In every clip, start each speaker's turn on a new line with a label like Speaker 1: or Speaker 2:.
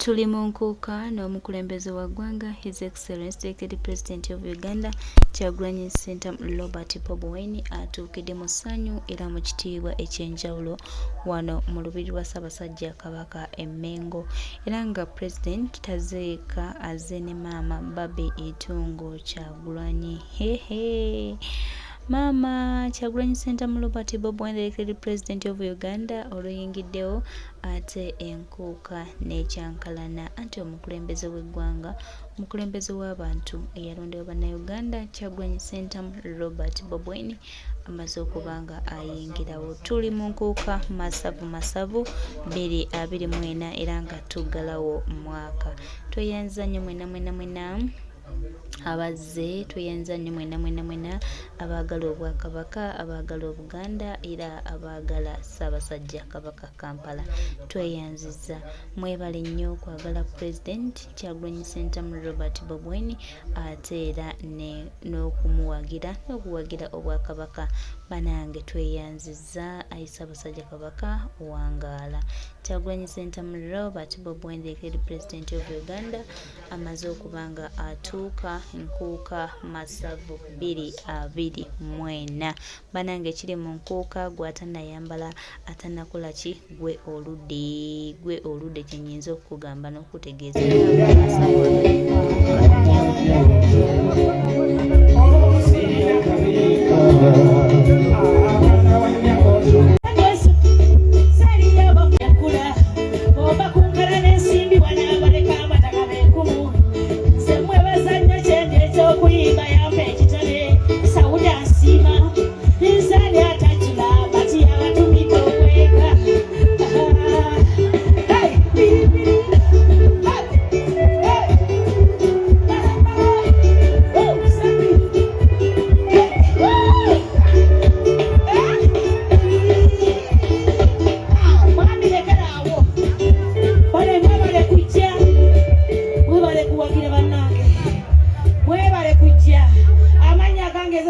Speaker 1: Tuli mu nkuuka n'omukulembeze wa ggwanga His Excellency Deputy President of Uganda Kyagulanyi Ssentamu Robert Bobi Wine atuukidde mu ssanyu era mu kitiibwa ekyenjawulo wano mu lubiri lwa Ssaabasajja Kabaka e Mengo, era nga President tazeeka azze ne maama Baby Itungo Kyagulanyi. Maama Kyagulanyi Ssentamu Robert Bobi Wine Deputy President of Uganda oluyingiddewo ate enkuuka n'ekyankalana anti omukulembeze w'eggwanga omukulembeze w'abantu eyalondebwa bannayuganda Kyagulanyi Ssentamu Robert Bobi Wine amaze okuba nga ayingirawo. Tuli mu nkuuka masavu 2024 era nga tuggalawo mwaka. Tweyanza nnyo mwena abazze, tweyanza nnyo mwena abaagala obwakabaka, abaagala obuganda era abaagala Ssaabasajja Kabaka Kampala. Tweyanziza, mwebale nnyo okwagala President Kyagulanyi Ssentamu Robert Bobi Wine ate era n'okumuwagira obwakabaka. Banange tweyanziza, ayi Ssaabasajja Kabaka wangaala. Kyagulanyi Ssentamu Robert Bobi Wine Deputy President of Uganda amaze okuba nga atuuka nkuuka masavu 2024. Banange ekiri mu nkuuka gw'atannayambala atannakola ki gwe oludde kye nnyinza okukugamba n'okutegeeza.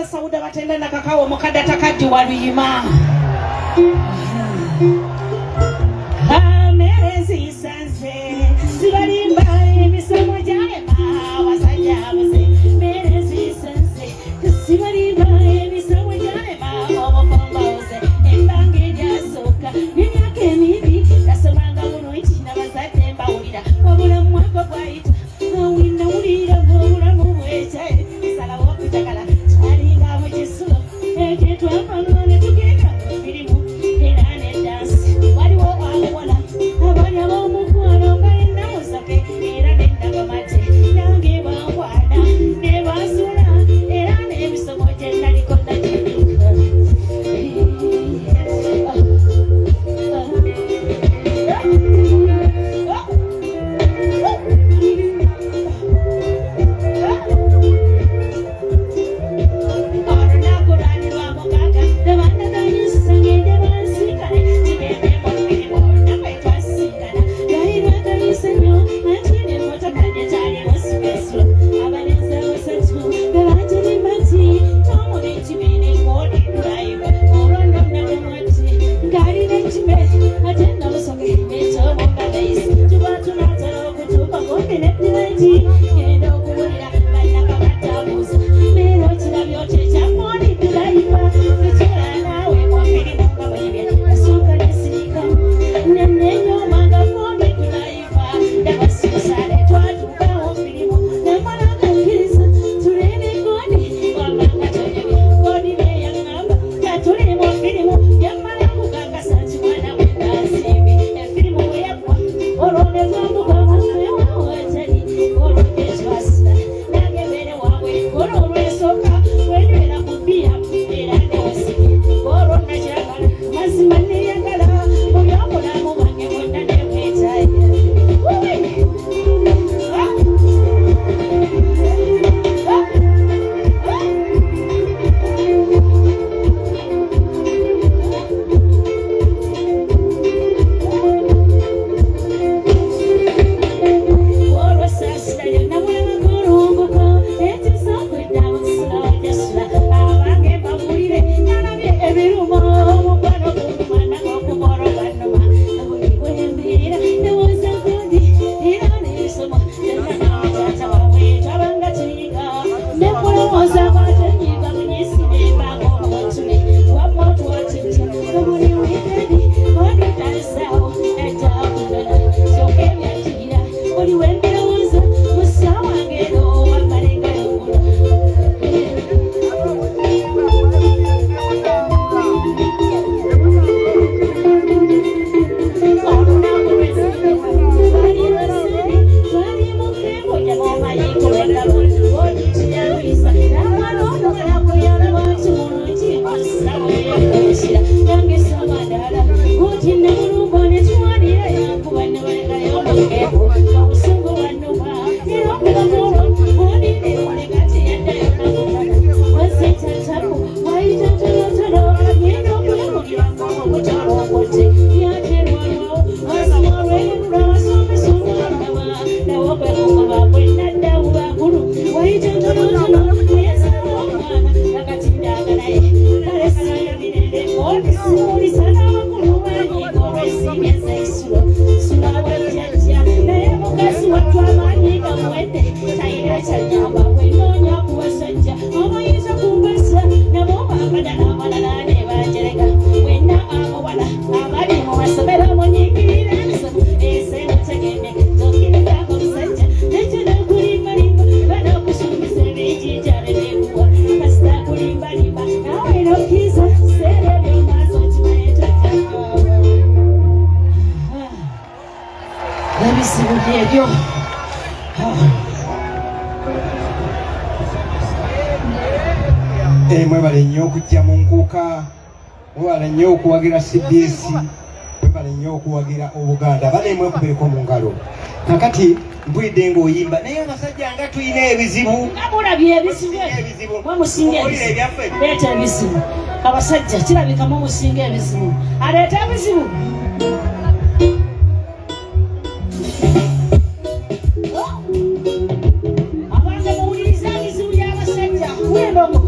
Speaker 2: Sauda batenda na kakao mukada takati waluyima amerezi sanse sibalimba emisemo gyalema wasajjabuze merezi sanse sibalimba emisemo gyalema obufambauze embange lyasooka n'emyaka emibi nasomanga bulungi n'abazadde mbawulira obulamu mwaka bwayita nawulira ng'obulamu bwekyaye salawo okujagala
Speaker 3: Mwebale nnyo okujja mu nkuuka, mwebale nnyo okuwagira CBS, mwebale nnyo okuwagira Obuganda. Bale mwekubireko mu ngalo. Kakati mpulidde ng'oyimba naye abasajja nga tulina ebizibu.
Speaker 2: Mulabye ebizibu. Mwamusinga ebyaffe. Leeta ebizibu. Abasajja kirabika mwamusinga ebizibu. Aleeta ebizibu. Abantu muwuliriza ebizibu by'abasajja. Wendongo.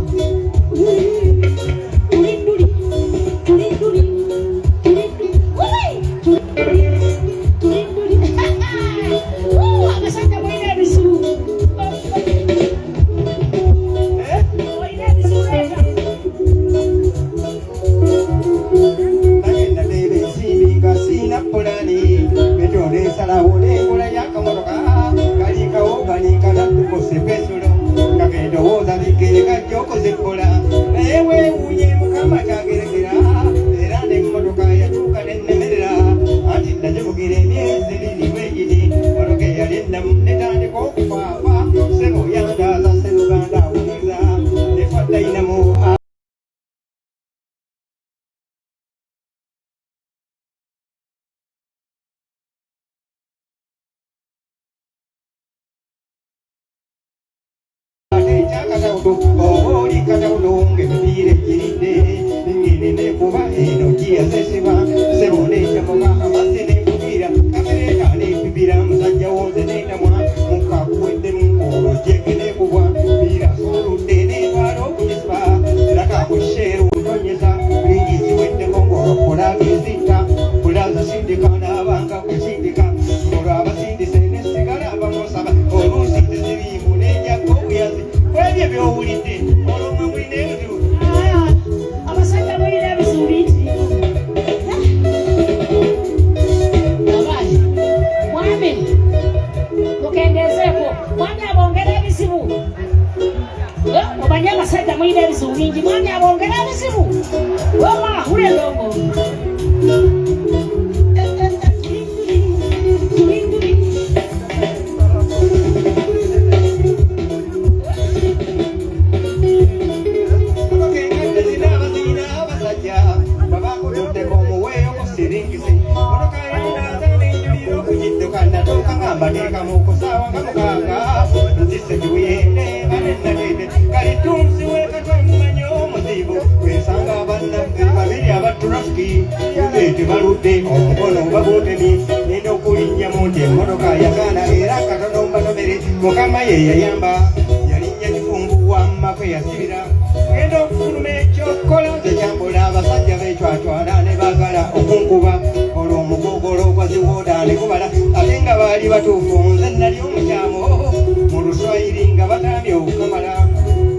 Speaker 3: Mukama ye yayamba yalinnya kifunguwa makwe yasibira genda okufuluma ekyokola zekyambola abasajja beecwacwala ne baagala okunkuba olwo omugogolo gwaziwooda ne gubala ate nga baali batuufu nze nali omukyamo mu Luswayiri nga batambye okukamala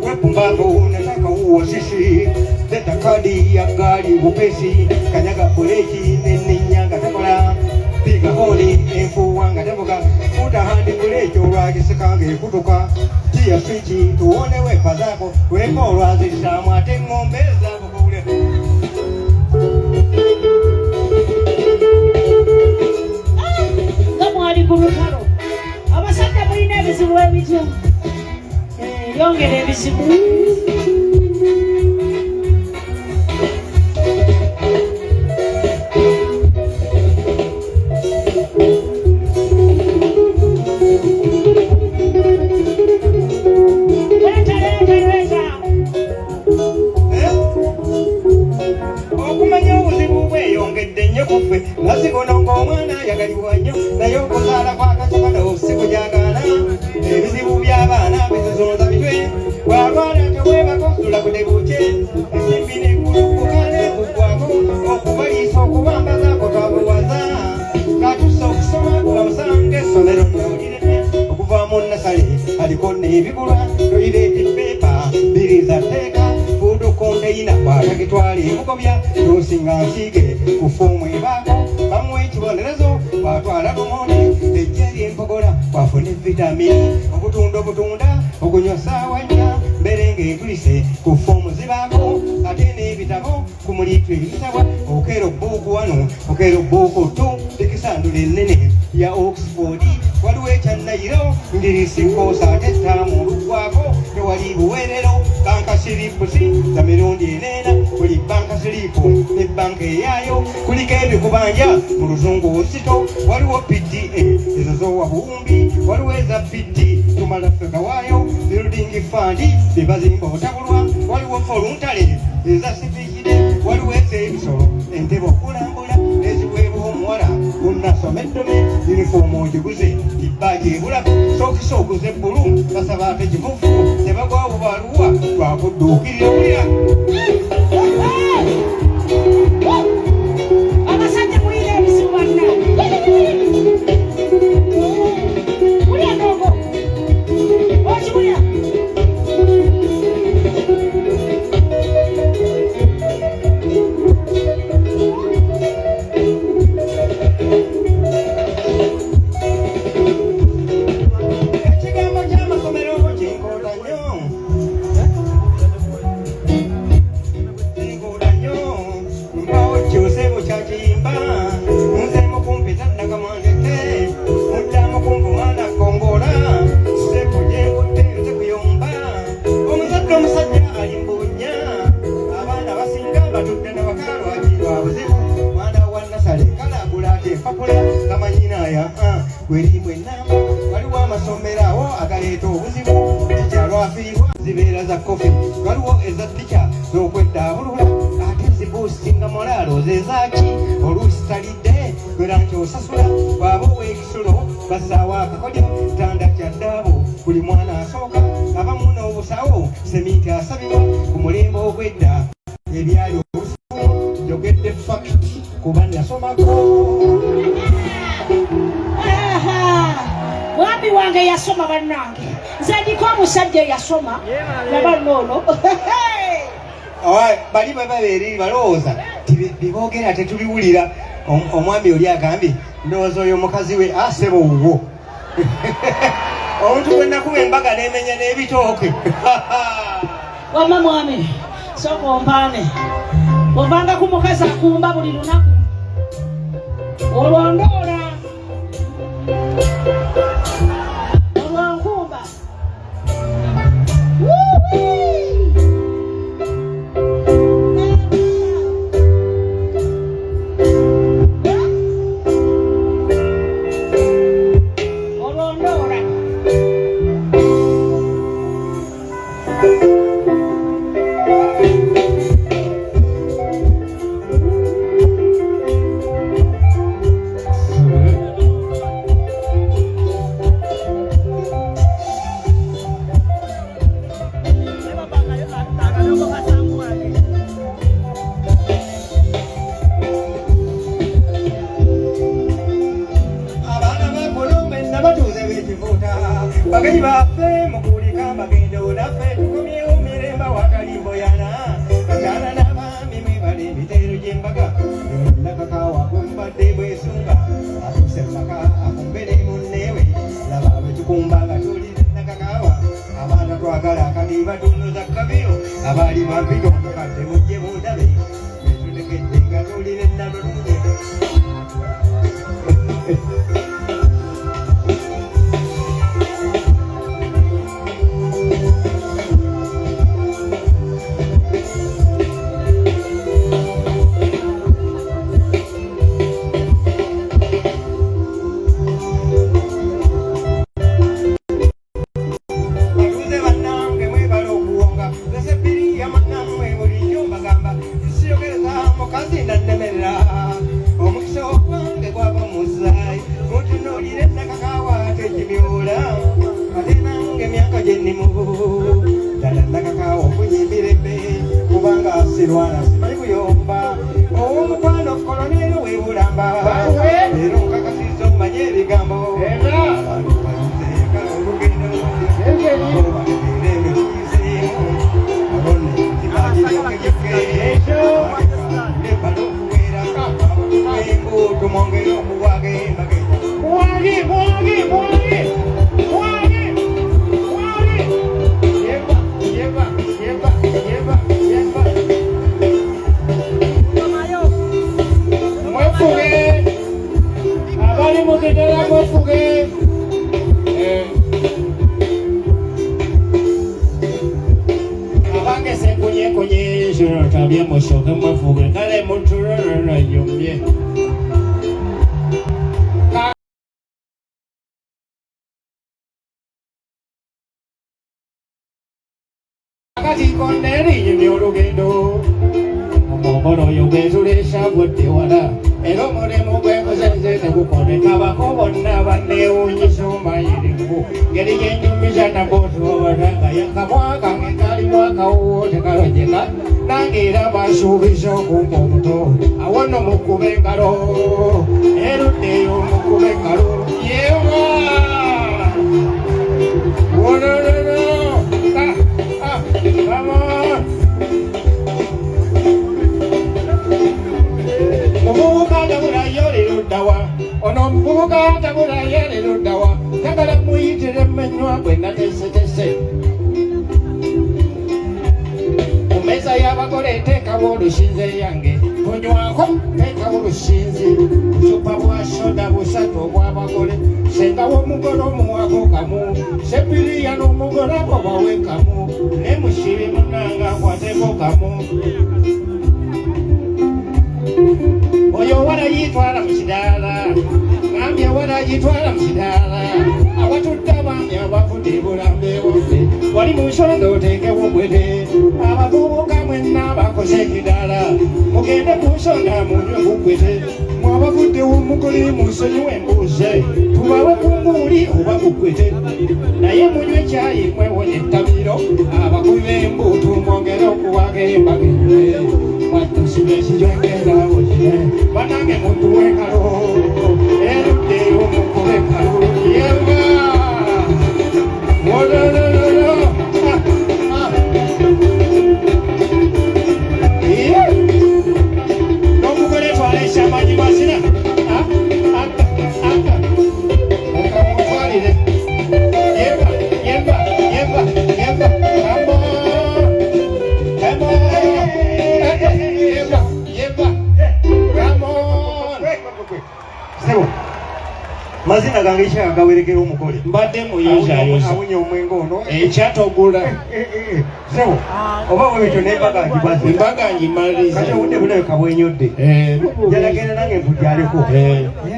Speaker 3: wepumbavu nataka uwo sisi leta kadi ya gari bupesi kanyaga buleki neninya nga takola piga holi enfuwa nga tavuga utahandi buleki olwagisekange ekutuka tiya swiki tuwone wepa zako wepa olwazirisamu ate ng'ombe zako kule
Speaker 2: nga mwali ku lutalo abasajja mulina ebizibu ebityo yongera ebizibu
Speaker 3: amasomero nawulire okuva mu nasale aliko n'ebigulwa toyireti pepa biriza teeka fudu konteina kwatagitwala emugobya nosinga nsiige ku foomu ebaako bamuwa ekibonerezo batwala lumonde ejja ly'empogola kwafuna vitamini obutunda okunywa saawa nnya mbere ng'etulise ku foomu zibaako ate n'ebitabo ku muliitu ebitabwa okero buuku wano okero buuku tu tekisandula ennene ya Oxford waliwo ekyannayiro ngirisikoosa ate ttaamu oluggwako tewali buweerero banka siripusi za mirundi eneena buli banka siripu ne banka eyaayo kuliko ebikubanja mu luzungu osito waliwo PTA ezo z'owa buwumbi waliwo eza PT tumala ffeka waayo building fund bebazimba obutabulwa waliwo voluntary eza sipikide waliwo ez'ebisolo entebe okulambula eziweebwa omuwala gunnasomeddome yunifoomu ogiguze ibbaagi ebulako sookisa oguze bbulu basaba ate kimufu tebagwawo baluwa lwakudduukirira bulira
Speaker 2: abasajja mulira ebizibu banna mulya ndogo okimulya
Speaker 3: ekigambo ky'amasomero kinkoota nnyo mpawo kyosebo kyakiyimba nzemu kumpita nakamwangeke muddamu kumva mwana kongola sepo gyenkutte nze kuyomba omuzadde omusajja alimbunya abaana basinga batudde ne bakalwakirwa buzibu mwana wa nasale kalagula ate empapula kamanyinaaya gwerimbwa ennamba waliwo amasomero awo agaleeta obuzibu kikyalwafiirwa zibeera za kofi waliwo eza tica z'okweddabulula ate zibuusinga molaalo zezaaki oluusi talidde gwera nkyosasula bw'aba ow'ekisulo bassaawo akakodyo kitanda kyaddaabo buli mwana asooka abamu n'obusawo seminti asabibwa ku mulembe ogw'edda ebyali olufumo njogedde fakiti kuba nasomako
Speaker 2: mwami wange yasoma bannange nze ndiko omusajja yasoma nabanoono
Speaker 3: bali bababeereri balowooza biboogera tetubiwulira omwami oli agambye ndowooza oyo mukazi we aseba owwo omuntu gwe nakuba embaga n'emenya n'ebitooke
Speaker 2: wamma mwami sooka ompaane ovanga ku mukazi akumba buli lunaku olwondoola olwankumba olwondoola
Speaker 3: bagenyi baffe mukulika bagendo naffe tukomyewo miremba wakalimboyana kakyala n'abaami mwebala ebiteero gy'embaga nakakawako mbadde bwesunga atuse maka akumbere munneewe laba bwe tukumba nga tulire nakakawa abaana twagala akadiba tunuza kabiro abaali bampito mukadde mujje mundabe etutekedde nga tulire nalulunye mukazi nannemerera omukisa ogwange gwava muzayi Munyumye mushoke mwafuge kale muturorora nyumye. Kati konderi nyumye olugendo. Omomoro yogezulisha bwete wala. Ero mulemu gwekozenze tegukoleka bako bonna banneewuunyisa omayirivu. Ngeri gyenyumiza nabotu abatanga yakamwaka ngekali mwakawuwo tekalojeka. Nange era basuubiza okumpa omuto. Awono mukube engalo. Eruddeyo mukube engalo. Yewa! Wononono! Come on! Mubuka tabula yole ludawa. Ono mubuka tabula yole ludawa. Takala muyitire mmenywa bwe natese. Mumeza y'abagole teekawo olushinze yange. Tunywako teekawo olushinzi. Bucupa bwa soda busatu obw'abagole. Senga w'omugole omuwako kamu. Sepiriya n'omugole ako bawe kamu. Ne mushibi munanga akwateko kamu. Oyo warayitwala mu kidaala. Ngambye warayitwala mu kidaala. Abatudde abaami abafudde bulambe bwaffe. Wali mu nsonda oteekewo gwete. Abavubuka mwenna bakoze ekidaala. Mugende ku nsonda munywe gugwete. Mwabavuddewo omugole munsonyiwe embuuze. Tubawe ku nguuli oba gugwete. Naye munywe ekyayi mwewonye ettabiro. Abakubi b'embuutu mwongere okuwaga embagende. Mwatusibe ekijongera bukire. Banange muntu w'engalo. Eruddeyo mukube engalo. Yewa! Wolololo! N'omugole twalesha amanyi mazina. Akamutwalire. Yeva! Come on! Come on! Sebo. Mazina gange kyagawerekera omugole. Mbadde muyozayoza. Awunye omwenge ono. Ekyatogula. Sebo. Oba webyo n'embaga ngibaze. Embaga ngimalize. Kati obudde bulabika bwenyodde. Jalagenda nange mpujaleko.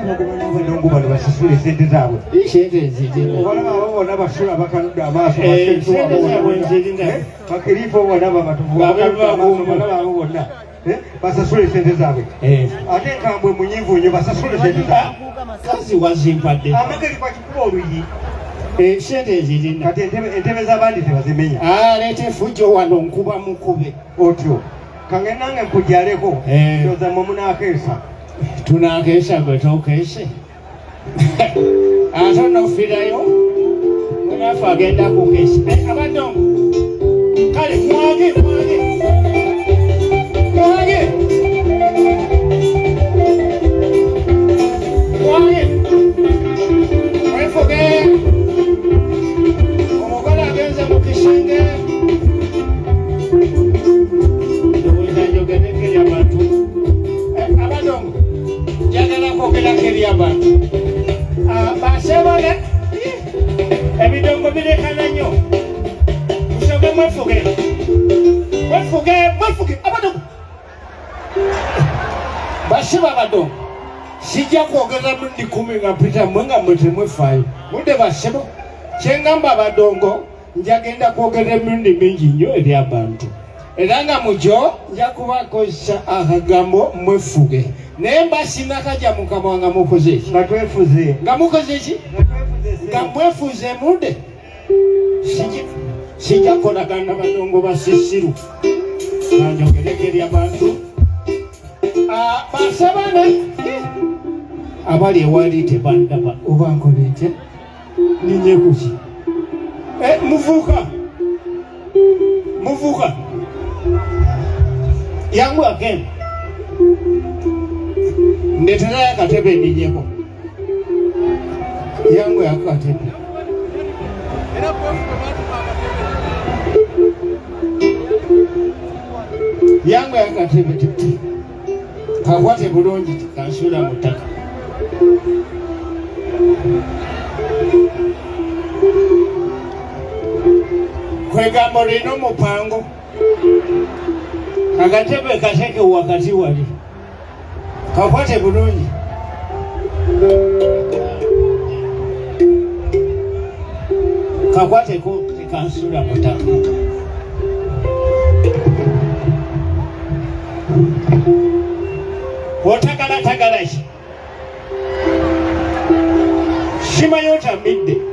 Speaker 3: Bagobana n'ongo bano basasule sente zaabwe. Sente nzijina. Obalaba abo bonna basula bakanudde amaaso. Sente zaabwe nzijina. Bakiriifo bonna bamatuvu. Balaba abo bonna. Basasule sente zaabwe. Ate nkambwe munyivu nnyo basasule sente zaabwe. Kazi wazimpadde. Amageri kwa kikuba oluyi. Sente nzijina. Kati entebe z'abandi tebazimenya. Leeta effujjo wano nkuba mukube. Otyo. Kange nange nkujaleko. Ndowooza mmwe munaakeesa. Tunakeesa gwe tokeese. Ate onofirayo. Munaffe agenda kukeesa. Abadongo. Kale mwage. Wefuge. Omugole agenze mu kisenge. Ndowooza njogedde eri abantu. Abadongo. Njagala kwogerako eri abantu. Basebole. Ebidongo birekana nnyo. Musooke mwefuge. Mwefuge. Abadongo. Basiba abadongo. Sijja kwogera mundi 10 nga mpita mmwe nga mwe temwefaayo. Mudde basibo. Kyengamba abadongo njagenda kwogera emirundi mingi nnyo eri abantu. Era nga mugyo nja kubakozesa akagambo mwefuge. Naye mba sinakajja mu kamwa nga mukoze eki? Nga twefuze. Nga mukoze eki? Nga mwefuze mudde. Sijja kolagana n'abadongo basisiru. Nga njogereko eri abantu. Basabane abali ewali tebandaba oba nkola etya ninye kuki muvuuka yangu agenda ndeterayo akatebe ninyeko yangu yakatebe yangu yakatebe titi kakwate bulungi kansula mu ttaka. Kwegamba olina omupango Akatebe kateke wakati wali. Kakwate bulungi. Kakwate ko kansula mutamu. Wotakala takalashi. Shima yota midde.